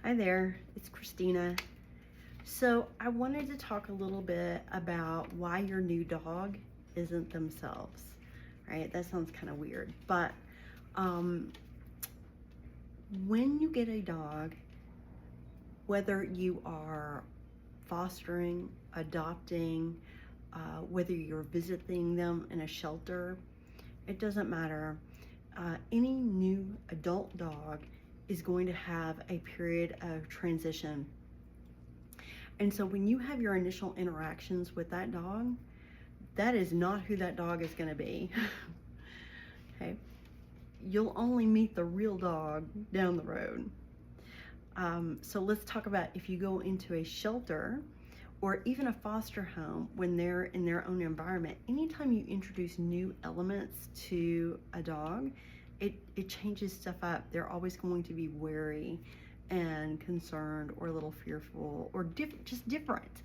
Hi there, it's Christina. So I wanted to talk a little bit about why your new dog isn't themselves, right? That sounds kind of weird, but um, when you get a dog, whether you are fostering, adopting, whether you're visiting them in a shelter, it doesn't matter. Any new adult dog is going to have a period of transition. And so when you have your initial interactions with that dog, that is not who that dog is going to be. Okay. You'll only meet the real dog down the road. So let's talk about if you go into a shelter or even a foster home when they're in their own environment. Anytime you introduce new elements to a dog, it changes stuff up. They're always going to be wary and concerned or a little fearful or just different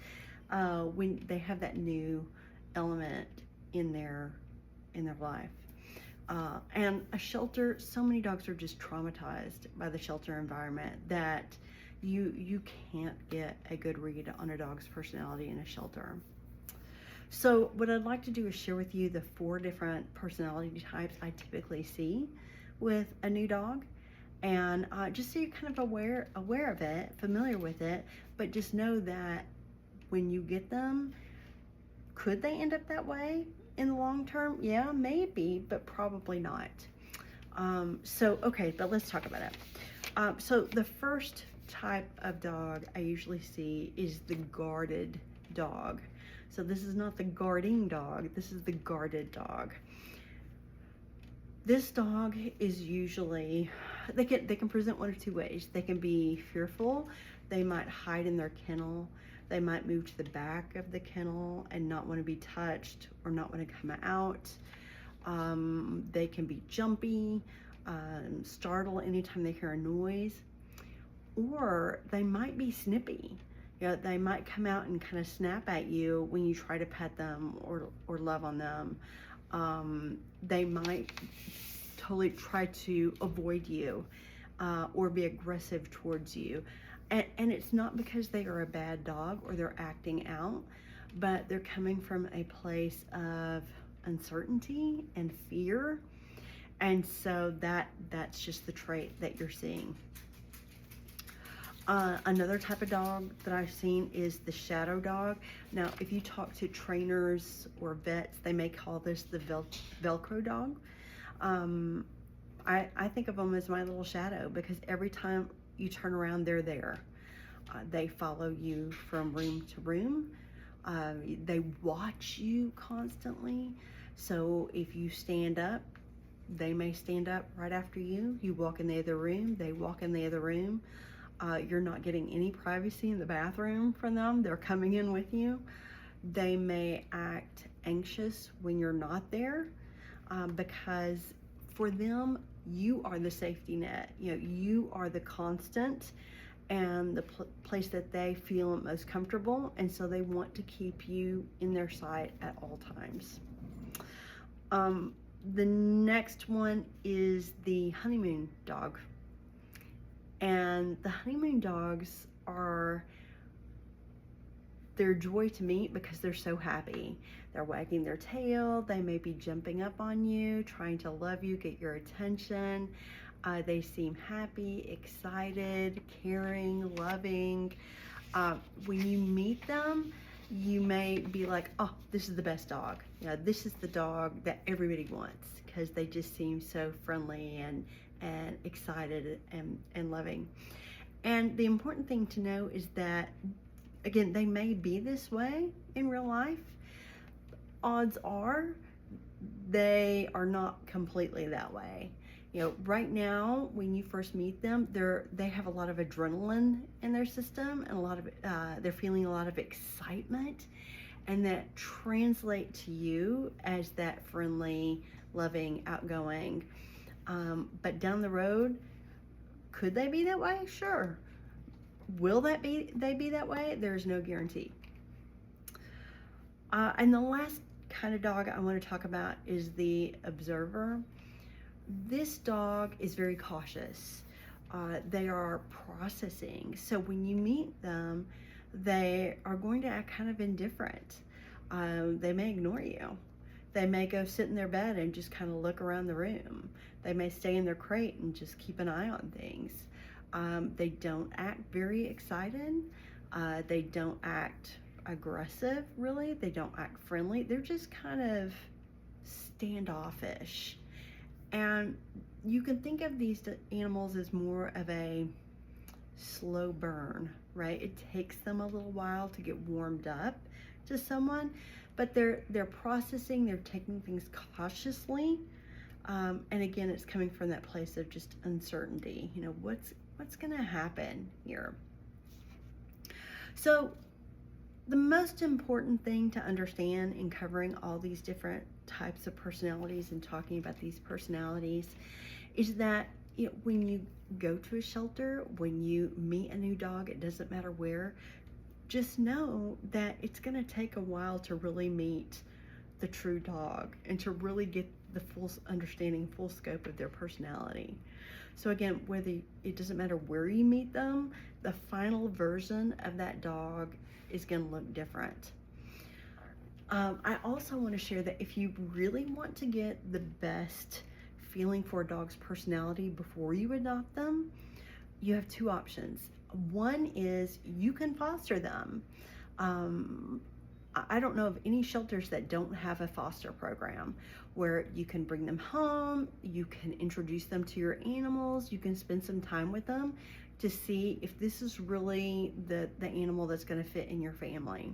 when they have that new element in their life. And a shelter, so many dogs are just traumatized by the shelter environment that you can't get a good read on a dog's personality in a shelter. So what I'd like to do is share with you the 4 different personality types I typically see with a new dog, and just so you're kind of aware of it, familiar with it, but just know that when you get them, could they end up that way in the long term? Yeah, maybe, but probably not. Okay, but let's talk about it. So the first type of dog I usually see is the guarded dog. So this is not the guarding dog, this is the guarded dog. This dog is usually, they can present one of 2 ways. They can be fearful, they might hide in their kennel, they might move to the back of the kennel and not want to be touched or not want to come out. They can be jumpy, startle anytime they hear a noise, or they might be snippy. You know, they might come out and kind of snap at you when you try to pet them or love on them. They might totally try to avoid you or be aggressive towards you. And it's not because they are a bad dog or they're acting out, but they're coming from a place of uncertainty and fear. And so that's just the trait that you're seeing. Another type of dog that I've seen is the shadow dog. Now, if you talk to trainers or vets, they may call this the Velcro dog. I think of them as my little shadow because every time you turn around, they're there. They follow you from room to room. They watch you constantly. So if you stand up, they may stand up right after you. You walk in the other room, they walk in the other room. You're not getting any privacy in the bathroom from them. They're coming in with you. They may act anxious when you're not there because for them, you are the safety net. You know, you are the constant and the place that they feel most comfortable, and so they want to keep you in their sight at all times. The next one is the honeymoon dog. And the honeymoon dogs they're joy to meet because they're so happy. They're wagging their tail, they may be jumping up on you, trying to love you, get your attention. They seem happy, excited, caring, loving. When you meet them, you may be like, oh, this is the best dog. You know, this is the dog that everybody wants because they just seem so friendly and excited and loving. And the important thing to know is that, again, they may be this way in real life. Odds are they are not completely that way. You know, right now, when you first meet them, they have a lot of adrenaline in their system and a lot of they're feeling a lot of excitement, and that translate to you as that friendly, loving, outgoing. But down the road, could they be that way? Sure. Will they be that way? There's no guarantee. And the last kind of dog I want to talk about is the observer. This dog is very cautious. they are processing. So when you meet them, they are going to act kind of indifferent. They may ignore you. They may go sit in their bed and just kind of look around the room. They may stay in their crate and just keep an eye on things. They don't act very excited. They don't act aggressive, really. They don't act friendly. They're just kind of standoffish. And you can think of these animals as more of a slow burn, right? It takes them a little while to get warmed up to someone, but they're processing, they're taking things cautiously. And again, it's coming from that place of just uncertainty. You know, what's gonna happen here? So the most important thing to understand in covering all these different types of personalities and talking about these personalities is that, you know, when you go to a shelter, when you meet a new dog, it doesn't matter where, just know that it's going to take a while to really meet the true dog and to really get the full understanding, full scope of their personality. So again, it doesn't matter where you meet them, the final version of that dog is going to look different. I also want to share that if you really want to get the best feeling for a dog's personality before you adopt them, you have two options. One is you can foster them. I don't know of any shelters that don't have a foster program where you can bring them home, you can introduce them to your animals, you can spend some time with them to see if this is really the animal that's going to fit in your family.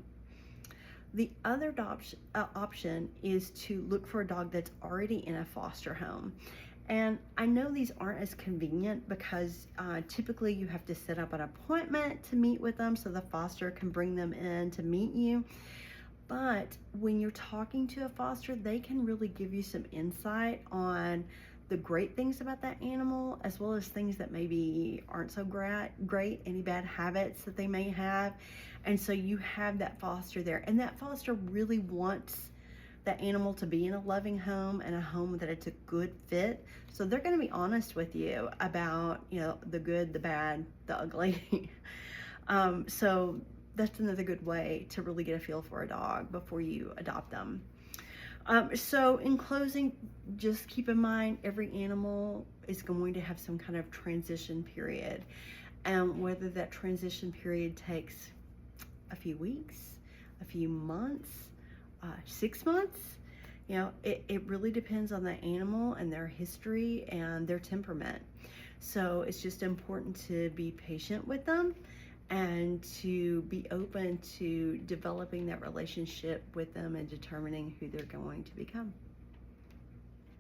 The other option is to look for a dog that's already in a foster home. And I know these aren't as convenient because typically you have to set up an appointment to meet with them so the foster can bring them in to meet you. But when you're talking to a foster, they can really give you some insight on the great things about that animal, as well as things that maybe aren't so great, any bad habits that they may have. And so you have that foster there, and that foster really wants that animal to be in a loving home and a home that it's a good fit. So they're going to be honest with you about, you know, the good, the bad, the ugly. So that's another good way to really get a feel for a dog before you adopt them. So in closing, just keep in mind every animal is going to have some kind of transition period, and whether that transition period takes a few weeks, a few months, 6 months, you know, it really depends on the animal and their history and their temperament. So it's just important to be patient with them and to be open to developing that relationship with them and determining who they're going to become.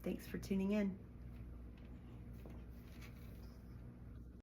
Thanks for tuning in.